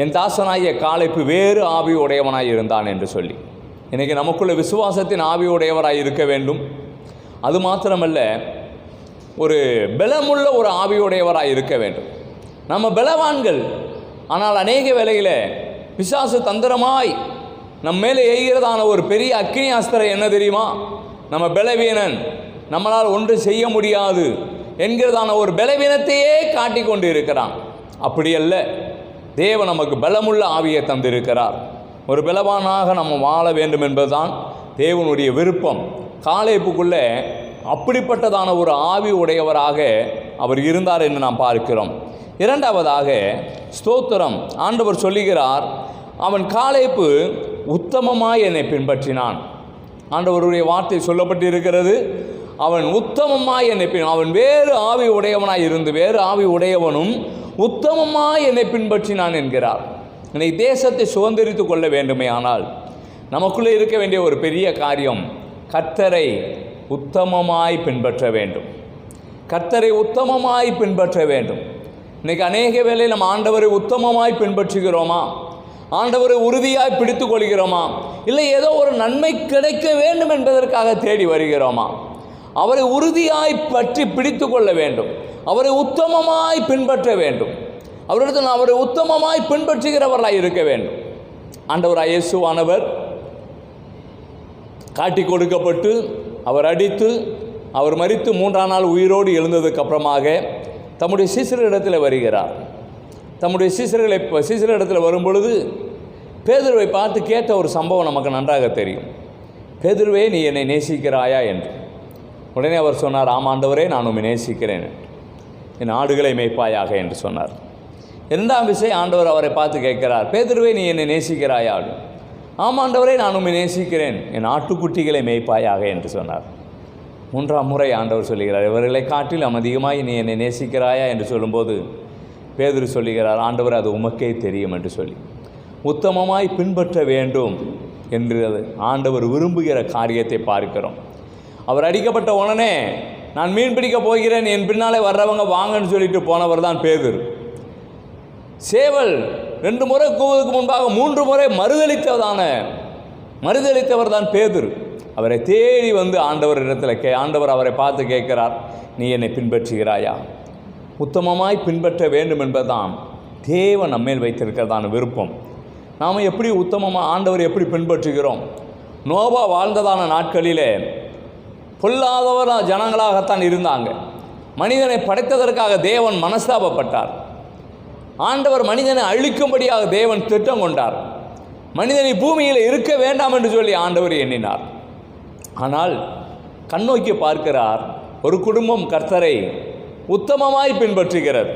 என் தாசனாகிய காலேப்பு வேறு ஆவி உடையவனாய் இருந்தான் என்று சொல்லி. இன்றைக்கி நமக்குள்ள விசுவாசத்தின் ஆவி உடையவராய் இருக்க வேண்டும். அது மாத்திரமல்ல, ஒரு பலமுள்ள ஒரு ஆவியுடையவராக இருக்க வேண்டும். நம்ம பலவான்கள், ஆனால் அநேக வேளையில் பிசாசு தந்திரமாய் நம்ம மேலே எய்கிறதான ஒரு பெரிய அக்கினி அஸ்திரம் என்ன தெரியுமா? நம்ம பலவீனன், நம்மளால் ஒன்று செய்ய முடியாது என்கிறதான ஒரு பலவீனத்தையே காட்டி கொண்டு இருக்கிறான். அப்படி அல்ல, தேவன் நமக்கு பலமுள்ள ஆவியை தந்திருக்கிறார். ஒரு பலவானாக நம்ம வாழ வேண்டும் என்பதுதான் தேவனுடைய விருப்பம். காலேப்புக்குள்ளே அப்படிப்பட்டதான ஒரு ஆவி உடையவராக அவர் இருந்தார் என்று நாம் பார்க்கிறோம். இரண்டாவதாக, ஸ்தோத்திரம், ஆண்டவர் சொல்லுகிறார், அவன் காலேப்பு உத்தமமாய் என்னை பின்பற்றினான். ஆண்டவருடைய வார்த்தை சொல்லப்பட்டு இருக்கிறது, அவன் உத்தமமாய் என்னை அவன் வேறு ஆவி உடையவனாய் இருந்து வேறு ஆவி உடையவனும் உத்தமமாய் என்னை பின்பற்றினான் என்கிறார். இன்னைக்கு தேசத்தை சுதந்திரித்து கொள்ள வேண்டுமே ஆனால் நமக்குள்ளே இருக்க வேண்டிய ஒரு பெரிய காரியம், கர்த்தரை உத்தமமாய் பின்பற்ற வேண்டும். கர்த்தரை உத்தமமாய் பின்பற்ற வேண்டும். இன்றைக்கி அநேக வேளை நம்ம ஆண்டவரை உத்தமமாய் பின்பற்றுகிறோமா? ஆண்டவரை உறுதியாய் பிடித்து கொள்கிறோமா? இல்லை ஏதோ ஒரு நன்மை கிடைக்க வேண்டும் என்பதற்காக தேடி வருகிறோமா? அவரை உறுதியாய் பற்றி பிடித்து கொள்ள வேண்டும். அவரை உத்தமமாய் பின்பற்ற வேண்டும். அவரிடத்தில் அவரை உத்தமமாய் பின்பற்றுகிறவர்களாய் இருக்க வேண்டும். ஆண்டவராய் இயேசுவானவர் காட்டி கொடுக்கப்பட்டு அவர் அடித்து அவர் மரித்து 3ஆம் நாள் உயிரோடு எழுந்ததுக்கு அப்புறமாக தம்முடைய சீசரிடத்தில் வருகிறார். தம்முடைய சீசரிடத்தில் வரும்பொழுது பேதுருவை பார்த்து கேட்ட ஒரு சம்பவம் நமக்கு நன்றாக தெரியும். பேதுருவே, நீ என்னை நேசிக்கிறாயா என்று. உடனே அவர் சொன்னார், ஆமாண்டவரே, நான் உம்மை நேசிக்கிறேன், என் ஆடுகளை மேய்ப்பாயாக என்று சொன்னார். 2ஆம் விஷயம், ஆண்டவர் அவரை பார்த்து கேட்கிறார், பேதுருவே, நீ என்னை நேசிக்கிறாயா? ஆமாண்டவரே, நான் உம்மை நேசிக்கிறேன், என் ஆட்டுக்குட்டிகளை மேய்ப்பாயாக என்று சொன்னார். 3ஆம் முறை ஆண்டவர் சொல்லுகிறார், இவர்களை காட்டிலும் அதிகமாய் நீ என்னை நேசிக்கிறாயா என்று சொல்லும்போது பேதுரு சொல்லுகிறார், ஆண்டவர், அது உமக்கே தெரியும் என்று சொல்லி உத்தமமாய் பின்பற்ற வேண்டும் என்று ஆண்டவர் விரும்புகிற காரியத்தை பார்க்கிறோம். அவர் அடிக்கப்பட்ட உடனே நான் மீன் பிடிக்க போகிறேன், என் பின்னாலே வர்றவங்க வாங்கன்னு சொல்லிட்டு போனவர் தான் பேதுரு. சேவல் 2 முறை கூவதுக்கு முன்பாக 3 முறை மறுதளித்தவர் தான் பேதுரு. அவரை தேடி வந்து ஆண்டவர் அவரை பார்த்து கேட்கிறார், நீ என்னை பின்பற்றுகிறாயா? உத்தமமாய் பின்பற்ற வேண்டும் என்பதுதான் தேவன் நம்மேல் வைத்திருக்கிறதான விருப்பம். நாம் எப்படி உத்தமமாக ஆண்டவர் எப்படி பின்பற்றுகிறோம்? நோவா வாழ்ந்ததான நாட்களிலே பொல்லாதவர் ஜனங்களாகத்தான் இருந்தாங்க. மனிதனை படைத்ததற்காக தேவன் மனஸ்தாபப்பட்டார். ஆண்டவர் மனிதனை அழிக்கும்படியாக தேவன் திட்டம் கொண்டார். மனிதனை பூமியில் இருக்க வேண்டாம் என்று சொல்லி ஆண்டவர் எண்ணினார். ஆனால் கண்ணோக்கி பார்க்கிறார், ஒரு குடும்பம் கர்த்தரை உத்தமமாய் பின்பற்றுகிறது.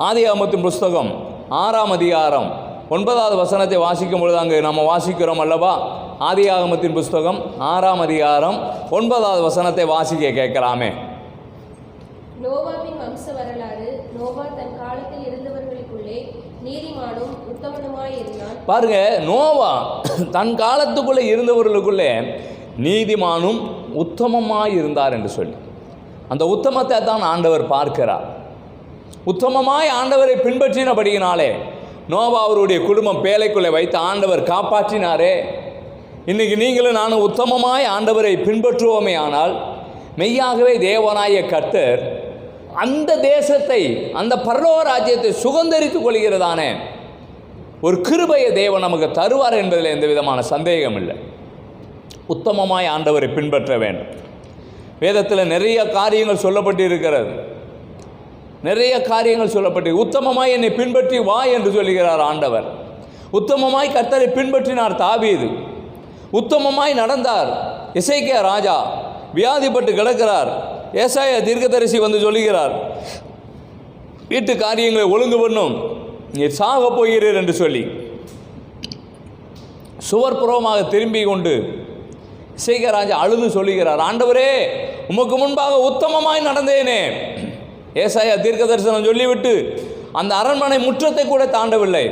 ஆதியாகமத்தின் புஸ்தகம் 6ஆம் அதிகாரம் 9வது வசனத்தை வாசிக்கும் பொழுது அங்கு நம்ம வாசிக்கிறோம் அல்லவா? ஆதியாகமத்தின் புஸ்தகம் 6ஆம் அதிகாரம் 9வது வசனத்தை வாசிக்க கேட்கலாமே. நோவாவின் வம்ச வரலாறு. நோவா தன் காலத்தில் இருந்தவர்களுக்குள்ளே நீதிமானும் உத்தமனுமாய் இருந்தான். பாருங்க, நோவா தன் காலத்துக்குள்ளே இருந்தவர்களுக்குள்ளே நீதிமானும் உத்தமமாய் இருந்தார் என்று சொல்லி அந்த உத்தமத்தை தான் ஆண்டவர் பார்க்கிறார். உத்தமமாய் ஆண்டவரை பின்பற்றினபடியினாலே நோவா அவருடைய குடும்பம் பேழைக்குள்ளே வைத்து ஆண்டவர் காப்பாற்றினாரே. இன்றைக்கி நீங்களும் நானும் உத்தமமாய் ஆண்டவரை பின்பற்றுவோமே ஆனால் மெய்யாகவே தேவனாய கர்த்தர் அந்த தேசத்தை, அந்த பரலோக ராஜ்யத்தை சுதந்தரித்துக் கொள்கிறதான ஒரு கிருபையை தேவன் நமக்கு தருவார் என்பதில் எந்த விதமான சந்தேகம் இல்லை. உத்தமமாய் ஆண்டவரை பின்பற்ற வேண்டும். வேதத்தில் நிறைய காரியங்கள் சொல்லப்பட்டு இருக்கிறது. உத்தமமாய் என்னை பின்பற்றி வா என்று சொல்லுகிறார் ஆண்டவர். உத்தமமாய் கர்த்தரை பின்பற்றினார் தாவீது. உத்தமமாய் நடந்தார் எசேக்கியா ராஜா. வியாதிப்பட்டு கிடக்கிறார். ஏசாயா தீர்க்கதரிசி வந்து சொல்லுகிறார், வீட்டு காரியங்களை ஒழுங்கு பண்ணும், நீ சாக போகிறீர் என்று சொல்லி சுவர்புறமாக திரும்பி கொண்டு எசேக்கியா ராஜா அழுது சொல்லுகிறார், ஆண்டவரே, உமக்கு முன்பாக உத்தமமாய் நடந்தேனே. ஏசாயா தீர்க்க தரிசனம் சொல்லிவிட்டு அந்த அரண்மனை முற்றத்தை கூட தாண்டவில்லை.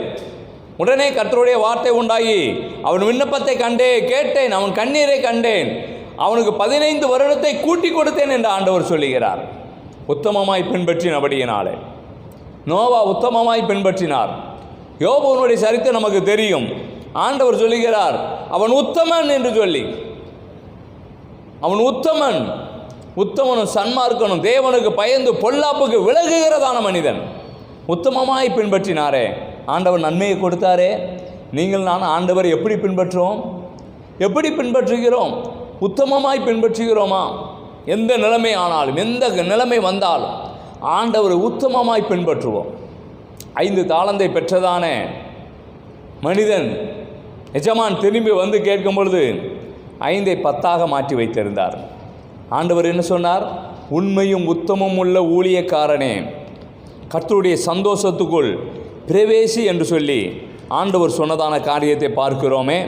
உடனே கர்த்தருடைய வார்த்தை உண்டாகி, அவன் விண்ணப்பத்தை கேட்டேன், அவன் கண்ணீரை கண்டேன், அவனுக்கு 15 வருடத்தை கூட்டி கொடுத்தேன் என்று ஆண்டவர் சொல்லுகிறார். உத்தமமாய் பின்பற்றினபடியினாலே நோவா உத்தமமாய் பின்பற்றினார். யோபுவனுடைய சரித்திரம் நமக்கு தெரியும். ஆண்டவர் சொல்லுகிறார், அவன் உத்தமன் என்று சொல்லி. அவன் உத்தமனும் சன்மார்க்கனும், தேவனுக்கு பயந்து பொல்லாப்புக்கு விலகுகிறதான மனிதன். உத்தமமாய் பின்பற்றினாரே, ஆண்டவர் நன்மையை கொடுத்தாரே. நீங்கள் நான் ஆண்டவர் எப்படி பின்பற்றுகிறோம்? உத்தமமாய் பின்பற்றுகிறோமா? எந்த நிலைமை ஆனாலும், எந்த நிலைமை வந்தாலும் ஆண்டவரை உத்தமமாய் பின்பற்றுவோம். 5 தாளந்தை பெற்றதான மனிதன் எஜமான் திரும்பி வந்து கேட்கும் பொழுது 5ஐ 10ஆக மாற்றி வைத்திருந்தார். ஆண்டவர் என்ன சொன்னார்? உண்மையும் உத்தமும் உள்ள ஊழியக்காரனே, கர்த்தருடைய சந்தோஷத்துக்குள் பிரவேசி என்று சொல்லி ஆண்டவர் சொன்னதான காரியத்தை பார்க்கிறோமே.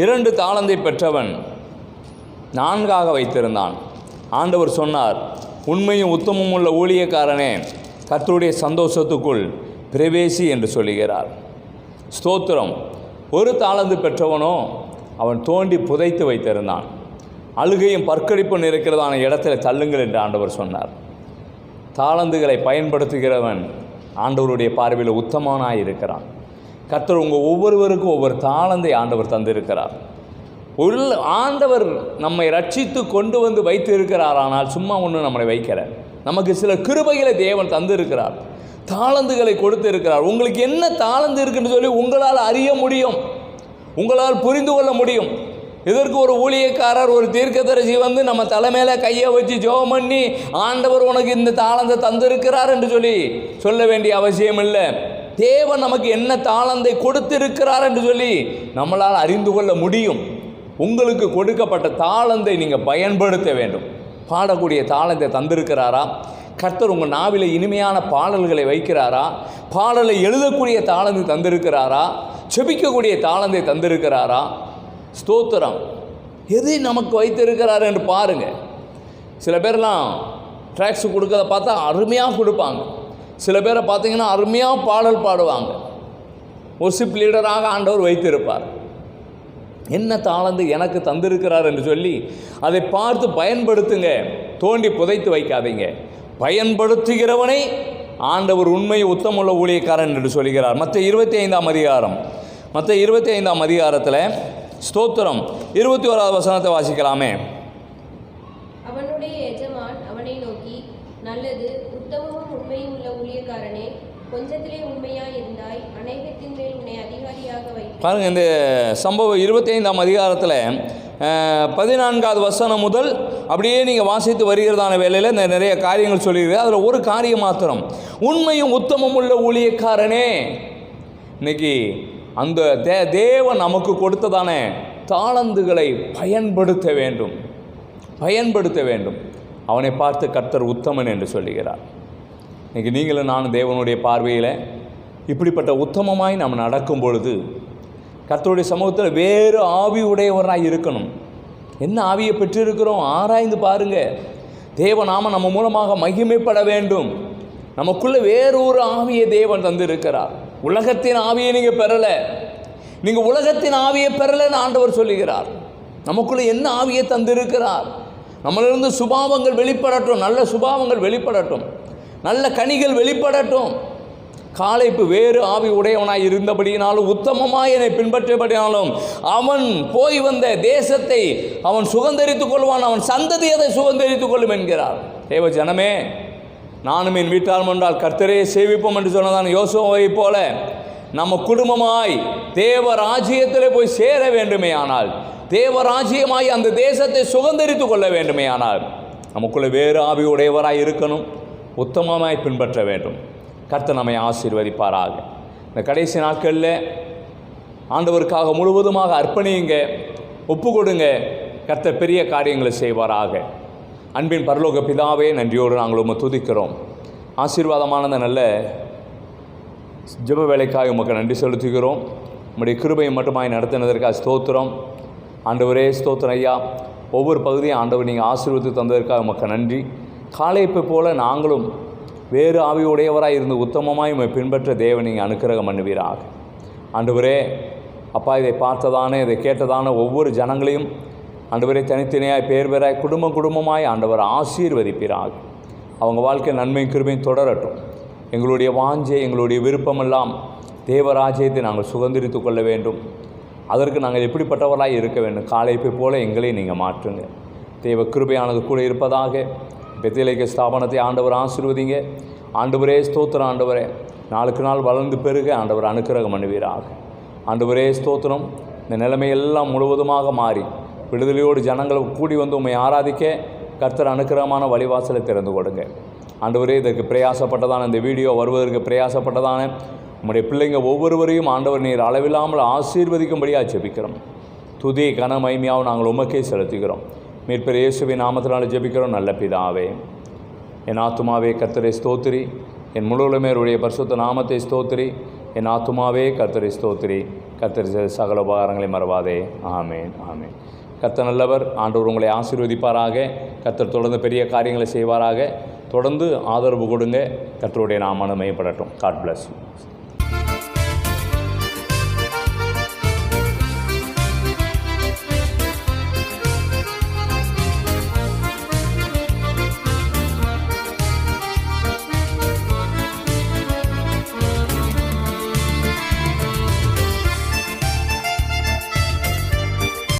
2 தாளந்தை பெற்றவன் 4ஆக வைத்திருந்தான். ஆண்டவர் சொன்னார், உண்மையும் உத்தமும் உள்ள ஊழியக்காரனே, கர்த்தருடைய சந்தோஷத்துக்குள் பிரவேசி என்று சொல்லுகிறார். ஸ்தோத்திரம். 1 தாளந்து பெற்றவனோ அவன் தோண்டி புதைத்து வைத்திருந்தான். அழுகையும் பற்கடிப்பும் இருக்கிறதான இடத்துல தள்ளுங்கள் என்று ஆண்டவர் சொன்னார். தாளந்துகளை பயன்படுத்துகிறவன் ஆண்டவருடைய பார்வையில் உத்தமனாய் இருக்கிறான். கர்த்தர் உங்கள் ஒவ்வொருவருக்கும் ஒவ்வொரு தாளந்தை ஆண்டவர் தந்திருக்கிறார். ஆண்டவர் நம்மை ரட்சித்து கொண்டு வந்து வைத்து இருக்கிறார். ஆனால் சும்மா ஒன்று நம்மளை வைக்கிறார். நமக்கு சில கிருபைகளை தேவன் தந்திருக்கிறார். தாளந்துகளை கொடுத்து இருக்கிறார். உங்களுக்கு என்ன தாளந்து இருக்குன்னு சொல்லி உங்களால் அறிய முடியும், உங்களால் புரிந்து கொள்ள முடியும். இதற்கு ஒரு ஊழியக்காரர், ஒரு தீர்க்கதரிசி வந்து நம்ம தலைமையில கையை வச்சு ஜெபம் பண்ணி ஆண்டவர் உனக்கு இந்த தாளந்தை தந்திருக்கிறார் என்று சொல்ல வேண்டிய அவசியம் இல்லை. தேவன் நமக்கு என்ன தாளந்தை கொடுத்திருக்கிறார் என்று சொல்லி நம்மளால் அறிந்து கொள்ள முடியும். உங்களுக்கு கொடுக்கப்பட்ட தாளந்தை நீங்கள் பயன்படுத்த வேண்டும். பாடக்கூடிய தாளந்தை தந்திருக்கிறாரா? கர்த்தர் உங்கள் நாவில இனிமையான பாடல்களை வைக்கிறாரா? பாடலை எழுதக்கூடிய தாளந்தை தந்திருக்கிறாரா? செபிக்கக்கூடிய தாளந்தை தந்திருக்கிறாரா? ஸ்தோத்திரம். எதை நமக்கு வைத்திருக்கிறார் என்று பாருங்கள். சில பேர்லாம் ட்ராக்ஸ் கொடுக்கறத பார்த்தா அருமையாக கொடுப்பாங்க. சில பேரை பார்த்தீங்கன்னா அருமையாக பாடல் பாடுவாங்க. ஒர்ஷிப் லீடராக ஆண்டவர் வைத்திருப்பார். என்ன தாளந்து எனக்கு தந்திருக்கிறார் என்று சொல்லி அதை பார்த்து பயன்படுத்துங்க. தோண்டி புதைத்து வைக்காதீங்க. பயன்படுத்துகிறவனை ஆண்டவர் உண்மை உத்தமுள்ள ஊழியக்காரன் என்று சொல்கிறார். மற்ற 25ஆம் அதிகாரத்தில் ஸ்தோத்திரம் 21வது வசனத்தை வாசிக்கலாமே. அவனுடைய எஜமான் அவனை நோக்கி, நல்லது, உத்தமமும் உண்மையும் உள்ள ஊழியக்காரனே, கொஞ்சத்திலே உண்மையாய் இருந்தாய், அநேகத்தின் மேல் உன்னை அதிகாரியாக வைப்பேன். பாருங்கள், இந்த சம்பவம் 25ஆம் அதிகாரத்தில் 14வது வசனம் முதல் அப்படியே நீங்கள் வாசித்து வருகிறதான வேலையில் இந்த நிறைய காரியங்கள் சொல்லியிருக்கிறது. அதில் ஒரு காரியம் மாத்திரம், உண்மையும் உத்தமம் உள்ள ஊழியக்காரனே. இன்னைக்கு அந்த தேவன் நமக்கு கொடுத்ததான தாளந்துகளை பயன்படுத்த வேண்டும். அவனை பார்த்து கர்த்தர் உத்தமன் என்று சொல்லுகிறார். இன்றைக்கி நீங்களும் நானும் தேவனுடைய பார்வையில் இப்படிப்பட்ட உத்தமமாய் நாம் நடக்கும் பொழுது கர்த்தருடைய சமூகத்தில் வேறு ஆவி உடையவராக இருக்கணும். என்ன ஆவியை பெற்றிருக்கிறோம் ஆராய்ந்து பாருங்கள். தேவநாம நம்ம மூலமாக மகிமைப்பட வேண்டும். நமக்குள்ளே வேறொரு ஆவியை தேவன் தந்திருக்கிறார். உலகத்தின் ஆவியை நீங்கள் பெறலை. நீங்கள் உலகத்தின் ஆவியை பெறலைன்னு ஆண்டவர் சொல்லுகிறார். நமக்குள்ளே என்ன ஆவியை தந்திருக்கிறார்? நம்மளிருந்து சுபாவங்கள் வெளிப்படட்டும், நல்ல சுபாவங்கள் வெளிப்படட்டும், நல்ல கனிகள் வெளிப்படட்டும். காலைப்பு வேறு ஆவி உடையவனாய் இருந்தபடியினாலும் உத்தமமாய் என்னை பின்பற்றபடினாலும் அவன் போய் வந்த தேசத்தை அவன் சுதந்தரித்துக் கொள்வான், அவன் சந்ததி அதை சுதந்தரித்துக் கொள்ளும் என்கிறார். தேவ ஜனமே, நானும் என் வீட்டால் என்றால் கர்த்தரே சேவிப்போம் என்று சொன்னதான் யோசுவாவை போல நம்ம குடும்பமாய் தேவ ராஜ்யத்திலே போய் சேர வேண்டுமே ஆனால், தேவ ராஜ்யமாய் அந்த தேசத்தை சுதந்தரித்துக் கொள்ள வேண்டுமே ஆனால் நமக்குள்ளே வேறு ஆவி உடையவராய் இருக்கணும், உத்தமமாய் பின்பற்ற வேண்டும். கர்த்தர் நம்மை ஆசீர்வதிப்பாராக. இந்த கடைசி நாட்களில் ஆண்டவருக்காக முழுவதுமாக அர்ப்பணியுங்க, ஒப்பு கொடுங்க. கர்த்தர் பெரிய காரியங்களை செய்வாராக. அன்பின் பரலோக பிதாவே, நன்றியோடு நாங்கள் உம்மை துதிக்கிறோம். ஆசீர்வாதமான நல்ல ஜெப வேலைக்காக உமக்கு நன்றி செலுத்துகிறோம். உம்முடைய கிருபையை மட்டுமாய் நடத்தினதற்காக ஸ்தோத்திரம். ஆண்டவரே ஸ்தோத்திரம் ஐயா. ஒவ்வொரு பகுதியும் ஆண்டவர் நீங்கள் ஆசீர்வதித்து தந்ததற்காக உமக்கு நன்றி. காலைப்பை போல நாங்களும் வேறு ஆவி உடையவராக இருந்து உத்தமமாய் உம்மை பின்பற்ற தேவன் நீங்கள் அனுக்கிரகம் பண்ணுவீராக. ஆண்டவரே அப்பா, இதை பார்த்ததான இதை கேட்டதான ஒவ்வொரு ஜனங்களையும் ஆண்டவரே தனித்தனியாய் பேராய் குடும்பமாய் ஆண்டவர் ஆசீர்வதிப்பீராக. அவங்க வாழ்க்கை நன்மையும் கிருபையும் தொடரட்டும். எங்களுடைய வாஞ்சை, எங்களுடைய விருப்பமெல்லாம் தேவராஜ்யத்தை நாங்கள் சுதந்திரித்து கொள்ள வேண்டும். அதற்கு நாங்கள் எப்படிப்பட்டவர்களாக இருக்க வேண்டும்? காலைப்பை போல எங்களை நீங்கள் மாற்றுங்க. தேவ கிருபையானது கூட இருப்பதாக. பெத்தேலிக்க ஸ்தாபனத்தை ஆண்டவர் ஆசீர்வதிங்க. ஆண்டவரே ஸ்தோத்திரம். ஆண்டவரே நாளுக்கு நாள் வளர்ந்து பெருக ஆண்டவர் அனுக்கிரகம் பண்ணுவீராக. ஆண்டவரே ஸ்தோத்திரம். இந்த நிலைமையெல்லாம் முழுவதுமாக மாறி விடுதலையோடு ஜனங்களை கூடி வந்து உம்மை ஆராதிக்க கர்த்தர் அனுக்கிரகமான வழிவாசலை திறந்து கொடுங்க. ஆண்டவரே இதற்கு பிரயாசப்பட்டதான இந்த வீடியோ வருவதற்கு பிரயாசப்பட்டதான உம்முடைய பிள்ளைங்க ஒவ்வொருவரையும் ஆண்டவர் நீர் அளவில்லாமல் ஆசீர்வதிக்கும்படியாக ஜெபிக்கிறோம். துதி கன மகிமையாவும் நாங்கள் உமக்கே செலுத்துகிறோம். மீட்பர் இயேசுவின் நாமத்தினால் ஜெபிக்கிறோம் நல்ல பிதாவே. என் ஆத்துமாவே கர்த்தரை ஸ்தோத்திரி, என் முழுவலுமேருடைய பரிசுத்த நாமத்தை ஸ்தோத்திரி. என் ஆத்துமாவே கர்த்தரை ஸ்தோத்திரி, கர்த்தர் சகல உபகாரங்களை மறவாதே. ஆமேன், ஆமேன். கர்த்தர் நல்லவர். ஆண்டவர் உங்களை ஆசீர்வதிப்பாராக. கர்த்தர் தொடர்ந்து பெரிய காரியங்களை செய்வாராக. தொடர்ந்து ஆதரவு கொடுங்க. கர்த்தருடைய நாமம் மகிமைப்படட்டும். God bless you.